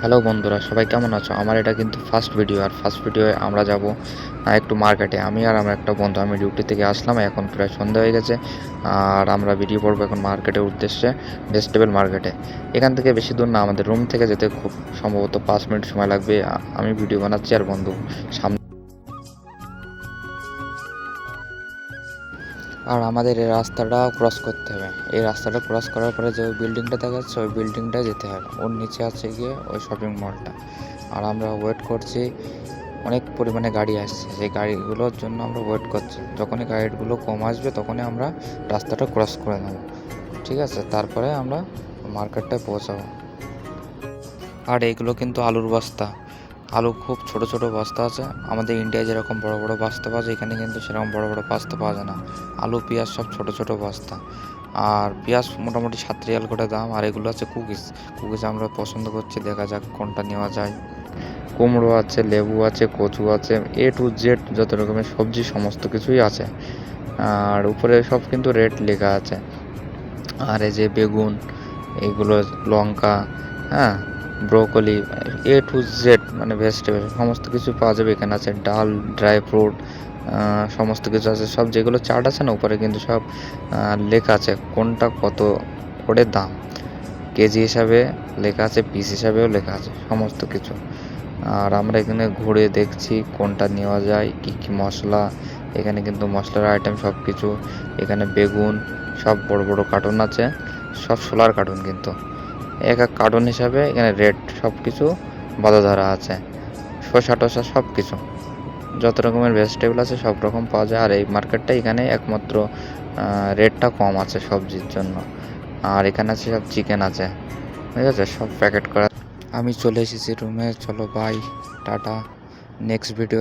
Hello বন্ধুরা, সবাই কেমন আছো? আমার এটা কিন্তু ফার্স্ট ভিডিও, আর ফার্স্ট ভিডিওয়ে আমরা যাব একটু মার্কেটে। আমি আর আমার একটা বন্ধু, আমি ডিউটি থেকে আসলাম, এখন প্রায় সন্ধ্যা হয়ে গেছে। আর আমরা বেরিয়ে পড়বো এখন মার্কেটের উদ্দেশ্যে, ভেজিটেবল মার্কেটে। এখান থেকে বেশি দূর না, আমাদের রুম থেকে যেতে খুব সম্ভবত 5 মিনিট সময় লাগবে। আমি ভিডিও বানাচ্ছি আর বন্ধু সামনে। আর আমাদের এই রাস্তাটা ক্রস করতে হবে। এই রাস্তাটা ক্রস করার পরে যে ওই বিল্ডিংটা দেখা যাচ্ছে, ওই বিল্ডিংটায় যেতে হবে। ওর নিচে আছে গিয়ে ওই শপিং মলটা। আর আমরা ওয়েট করছি, অনেক পরিমাণে গাড়ি আসছে, সেই গাড়িগুলোর জন্য আমরা ওয়েট করছি। যখনই গাড়িগুলো কম আসবে তখনই আমরা রাস্তাটা ক্রস করে নেব, ঠিক আছে? তারপরে আমরা মার্কেটটায় পৌঁছাবো। আর এইগুলো কিন্তু আলুর বস্তা। আলু খুব ছোট ছোট বস্তা আছে। আমাদের ইন্ডিয়ায় যেরকম বড় বড় বস্তা পাওয়া যায়, এখানে কিন্তু সেরকম বড় বড় বস্তা পাওয়া যায় না। আলু পেঁয়াজ সব ছোট ছোট বস্তা। আর পেঁয়াজ মোটামুটি 7 রিয়াল করে দাম। আর এগুলো আছে কুকিজ। কুকিজ আমরা পছন্দ করছি, দেখা যাক কোনটা নেওয়া যায়। কুমড়ো আছে, লেবু আছে, কচু আছে, এ টু জেড যত রকমের সবজি সমস্ত কিছুই আছে। আর উপরে সব কিন্তু রেট লেখা আছে। আর এই যে বেগুন, এইগুলো লঙ্কা, হ্যাঁ, ব্রোকলি, এ টু জেড মানে ভেজিটেবল সমস্ত কিছু পাওয়া যাবে এখানে। আছে ডাল, ড্রাই ফ্রুট, সমস্ত কিছু আছে। সব যেগুলো চার্ট আছে না উপরে, কিন্তু সব লেখা আছে কোনটা কত করে দাম। কেজি হিসাবে লেখা আছে, পিস হিসাবেও লেখা আছে, সমস্ত কিছু। আর আমরা এখানে ঘুরে দেখছি কোনটা নেওয়া যায়, কী কী মশলা। এখানে কিন্তু মশলার আইটেম সব কিছু। এখানে বেগুন, সব বড় বড় কার্টুন আছে, সব সোলার কার্টুন কিন্তু। এক এক কার্টুন হিসাবে এখানে রেট সব কিছু বাঁধা ধরা আছে। শসা টসা সব কিছু, যত রকমের ভেজিটেবল আছে সব রকম পাওয়া যায়। আর এই মার্কেটটা এখানে একমাত্র রেটটা কম আছে সবজির জন্য। আর এখানে আছে সব চিকেন আছে, ঠিক আছে, সব প্যাকেট করা। আমি চলে এসেছি রুমে। চলো বাই, টাটা, নেক্সট ভিডিও।